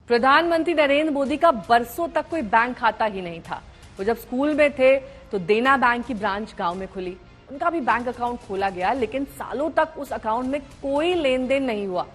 प्रधानमंत्री नरेंद्र मोदी का बरसों तक कोई बैंक खाता ही नहीं था। वो जब स्कूल में थे तो देना बैंक की ब्रांच गांव में खुली, उनका भी बैंक अकाउंट खोला गया, लेकिन सालों तक उस अकाउंट में कोई लेन देन नहीं हुआ।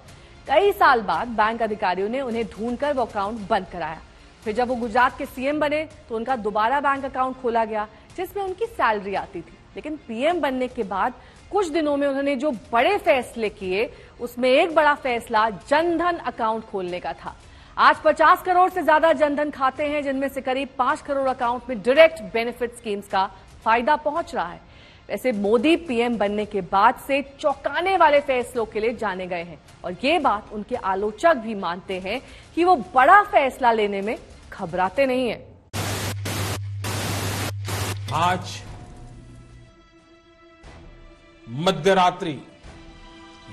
कई साल बाद बैंक अधिकारियों ने उन्हें ढूंढकर वो अकाउंट बंद कराया। फिर जब वो गुजरात के सीएम बने तो उनका दोबारा बैंक अकाउंट खोला गया जिसमें उनकी सैलरी आती थी। लेकिन पीएम बनने के बाद कुछ दिनों में उन्होंने जो बड़े फैसले किए उसमें एक बड़ा फैसला जनधन अकाउंट खोलने का था। आज 50 करोड़ से ज्यादा जनधन खाते हैं, जिनमें से करीब 5 करोड़ अकाउंट में डायरेक्ट बेनिफिट स्कीम्स का फायदा पहुंच रहा है। वैसे मोदी पीएम बनने के बाद से चौंकाने वाले फैसलों के लिए जाने गए हैं और ये बात उनके आलोचक भी मानते हैं कि वो बड़ा फैसला लेने में घबराते नहीं हैं। आज मध्यरात्रि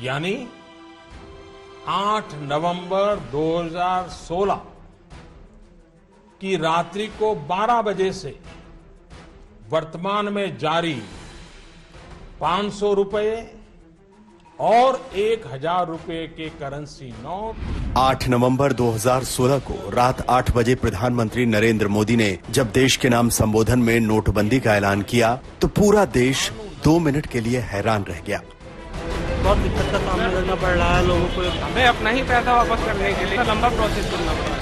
यानी 8 नवंबर 2016 की रात्रि को 12 बजे से वर्तमान में जारी 500 रुपए और 1000 रुपए के करेंसी नोट 8 नवंबर 2016 को रात 8 बजे प्रधानमंत्री नरेंद्र मोदी ने जब देश के नाम संबोधन में नोटबंदी का ऐलान किया तो पूरा देश 2 मिनट के लिए हैरान रह गया। बहुत दिक्कत का सामना करना पड़ रहा है लोगों को। हमें अपना ही पैसा वापस करने के लिए लंबा प्रोसेस करना पड़ा है।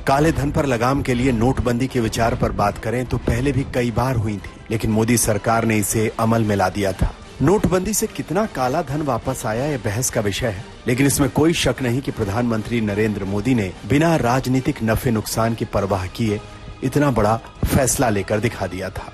काले धन पर लगाम के लिए नोटबंदी के विचार पर बात करें तो पहले भी कई बार हुई थी, लेकिन मोदी सरकार ने इसे अमल में ला दिया था। नोटबंदी से कितना काला धन वापस आया यह बहस का विषय है, लेकिन इसमें कोई शक नहीं कि प्रधानमंत्री नरेंद्र मोदी ने बिना राजनीतिक नफे नुकसान की परवाह किए इतना बड़ा फैसला लेकर दिखा दिया था।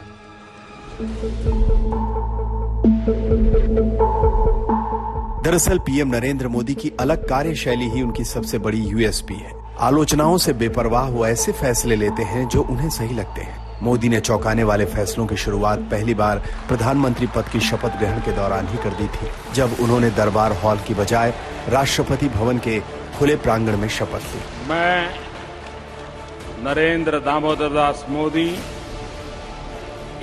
दरअसल पीएम नरेंद्र मोदी की अलग कार्यशैली ही उनकी सबसे बड़ी यूएसपी है। आलोचनाओं से बेपरवाह वो ऐसे फैसले लेते हैं जो उन्हें सही लगते हैं। मोदी ने चौंकाने वाले फैसलों की शुरुआत पहली बार प्रधानमंत्री पद की शपथ ग्रहण के दौरान ही कर दी थी, जब उन्होंने दरबार हॉल की बजाय राष्ट्रपति भवन के खुले प्रांगण में शपथ ली। मैं नरेंद्र दामोदर दास मोदी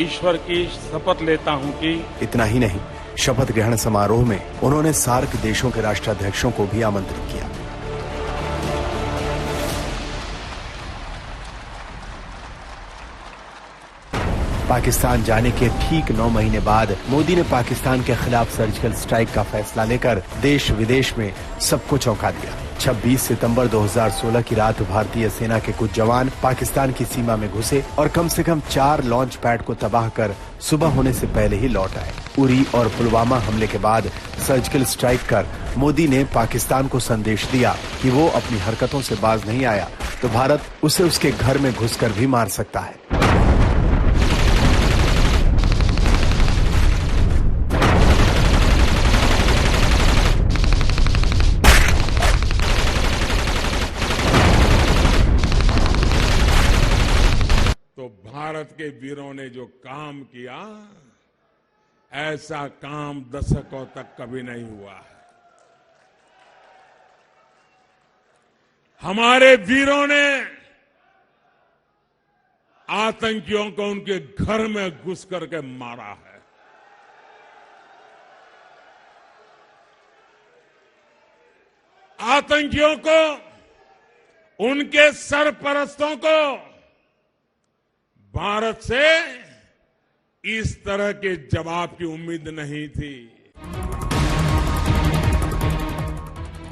ईश्वर की शपथ लेता हूं कि। इतना ही नहीं, शपथ ग्रहण समारोह में उन्होंने सार्क देशों के राष्ट्राध्यक्षों को भी आमंत्रित किया। पाकिस्तान जाने के ठीक 9 महीने बाद मोदी ने पाकिस्तान के खिलाफ सर्जिकल स्ट्राइक का फैसला लेकर देश विदेश में सबको चौंका दिया। 26 सितंबर 2016 की रात भारतीय सेना के कुछ जवान पाकिस्तान की सीमा में घुसे और कम से कम 4 लॉन्च पैड को तबाह कर सुबह होने से पहले ही लौट आए। उरी और पुलवामा हमले के बाद सर्जिकल स्ट्राइक कर मोदी ने पाकिस्तान को संदेश दिया कि वो अपनी हरकतों से बाज नहीं आया तो भारत उसे उसके घर में घुसकर भी मार सकता है। तो भारत के वीरों ने जो काम किया, ऐसा काम दशकों तक कभी नहीं हुआ है। हमारे वीरों ने आतंकियों को उनके घर में घुस करके मारा है। आतंकियों को, उनके सरपरस्तों को भारत से इस तरह के जवाब की उम्मीद नहीं थी।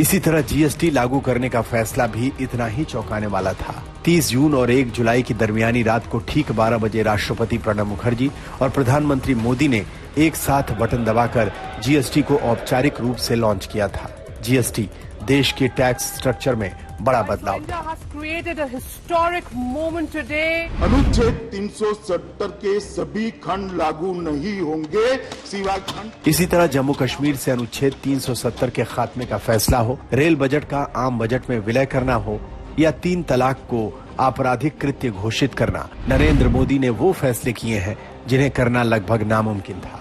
इसी तरह जीएसटी लागू करने का फैसला भी इतना ही चौंकाने वाला था। 30 जून और 1 जुलाई की दरमियानी रात को ठीक 12 बजे राष्ट्रपति प्रणब मुखर्जी और प्रधानमंत्री मोदी ने एक साथ बटन दबाकर जीएसटी को औपचारिक रूप से लॉन्च किया था। जीएसटी देश के टैक्स स्ट्रक्चर में बड़ा बदलाव था। अनुच्छेद 370 के सभी खंड लागू नहीं होंगे सिवाय खंड। इसी तरह जम्मू कश्मीर से अनुच्छेद 370 के खात्मे का फैसला हो, रेल बजट का आम बजट में विलय करना हो या 3 तलाक को आपराधिक कृत्य घोषित करना, नरेंद्र मोदी ने वो फैसले किए हैं जिन्हें करना लगभग नामुमकिन था।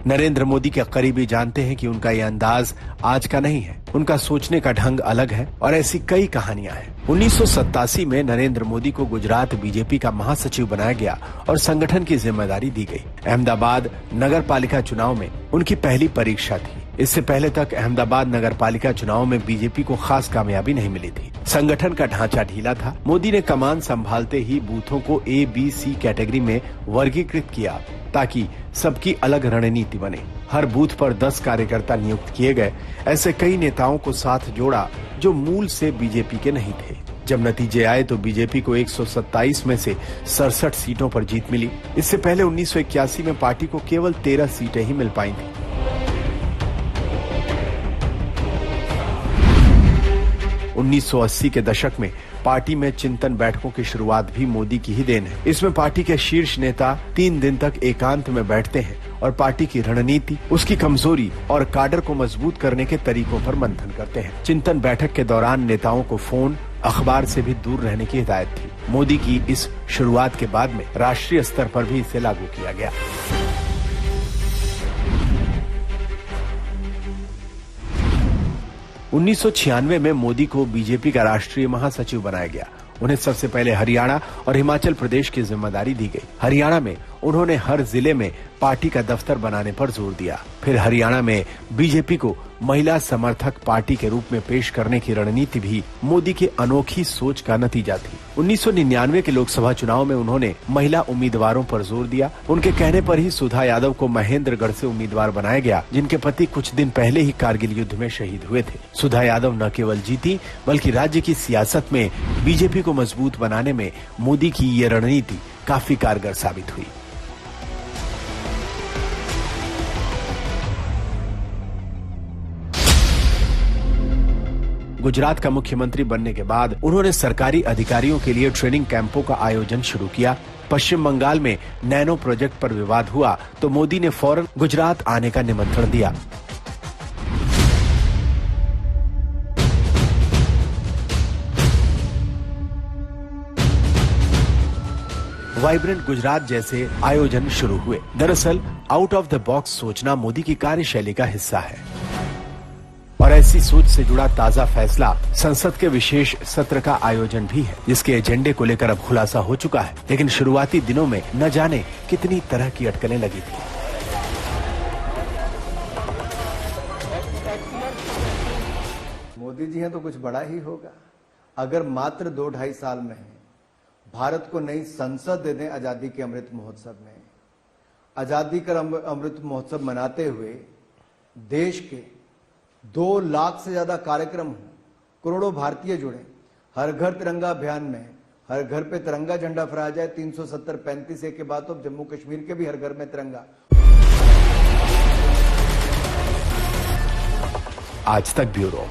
नरेंद्र मोदी के करीबी जानते हैं कि उनका यह अंदाज आज का नहीं है, उनका सोचने का ढंग अलग है और ऐसी कई कहानियां हैं। 1987 में नरेंद्र मोदी को गुजरात बीजेपी का महासचिव बनाया गया और संगठन की जिम्मेदारी दी गई। अहमदाबाद नगर पालिका चुनाव में उनकी पहली परीक्षा थी। इससे पहले तक अहमदाबाद नगर पालिका चुनाव में बीजेपी को खास कामयाबी नहीं मिली थी। संगठन का ढांचा ढीला था। मोदी ने कमान संभालते ही बूथों को A, B, C कैटेगरी में वर्गीकृत किया ताकि सबकी अलग रणनीति बने। हर बूथ पर 10 कार्यकर्ता नियुक्त किए गए। ऐसे कई नेताओं को साथ जोड़ा जो मूल से बीजेपी के नहीं थे। जब नतीजे आए तो बीजेपी को 127 में से 67 सीटों पर जीत मिली। इससे पहले 1981 में पार्टी को केवल 13 सीटें ही मिल पाई थी। 1980 के दशक में पार्टी में चिंतन बैठकों की शुरुआत भी मोदी की ही देन है। इसमें पार्टी के शीर्ष नेता 3 दिन तक एकांत में बैठते हैं और पार्टी की रणनीति, उसकी कमजोरी और काडर को मजबूत करने के तरीकों पर मंथन करते हैं। चिंतन बैठक के दौरान नेताओं को फोन, अखबार से भी दूर रहने की हिदायत थी। मोदी की इस शुरुआत के बाद में राष्ट्रीय स्तर पर भी इसे लागू किया गया। उन्नीस में मोदी को बीजेपी का राष्ट्रीय महासचिव बनाया गया। उन्हें सबसे पहले हरियाणा और हिमाचल प्रदेश की जिम्मेदारी दी गई। हरियाणा में उन्होंने हर जिले में पार्टी का दफ्तर बनाने पर जोर दिया। फिर हरियाणा में बीजेपी को महिला समर्थक पार्टी के रूप में पेश करने की रणनीति भी मोदी की अनोखी सोच का नतीजा थी। 1999 के लोकसभा चुनाव में उन्होंने महिला उम्मीदवारों पर जोर दिया। उनके कहने पर ही सुधा यादव को महेंद्रगढ़ से उम्मीदवार बनाया गया, जिनके पति कुछ दिन पहले ही कारगिल युद्ध में शहीद हुए थे। सुधा यादव न केवल जीती बल्कि राज्य की सियासत में बीजेपी को मजबूत बनाने में मोदी की ये रणनीति काफी कारगर साबित हुई। गुजरात का मुख्यमंत्री बनने के बाद उन्होंने सरकारी अधिकारियों के लिए ट्रेनिंग कैंपों का आयोजन शुरू किया। पश्चिम बंगाल में नैनो प्रोजेक्ट पर विवाद हुआ तो मोदी ने फौरन गुजरात आने का निमंत्रण दिया। वाइब्रेंट गुजरात जैसे आयोजन शुरू हुए। दरअसल आउट ऑफ द बॉक्स सोचना मोदी की कार्यशैली का हिस्सा है और ऐसी सोच से जुड़ा ताजा फैसला संसद के विशेष सत्र का आयोजन भी है, जिसके एजेंडे को लेकर अब खुलासा हो चुका है। लेकिन शुरुआती दिनों में न जाने कितनी तरह की अटकलें लगी थी। मोदी जी हैं तो कुछ बड़ा ही होगा। अगर मात्र 2-2.5 साल में भारत को नई संसद दे दें आजादी के अमृत महोत्सव में, आजादी का अमृत महोत्सव मनाते हुए देश के 2 लाख से ज्यादा कार्यक्रम हो, करोड़ों भारतीय जुड़े, हर घर तिरंगा अभियान में हर घर पे तिरंगा झंडा फहराया जाए। 370-35 के बाद तो जम्मू कश्मीर के भी हर घर में तिरंगा। आज तक ब्यूरो।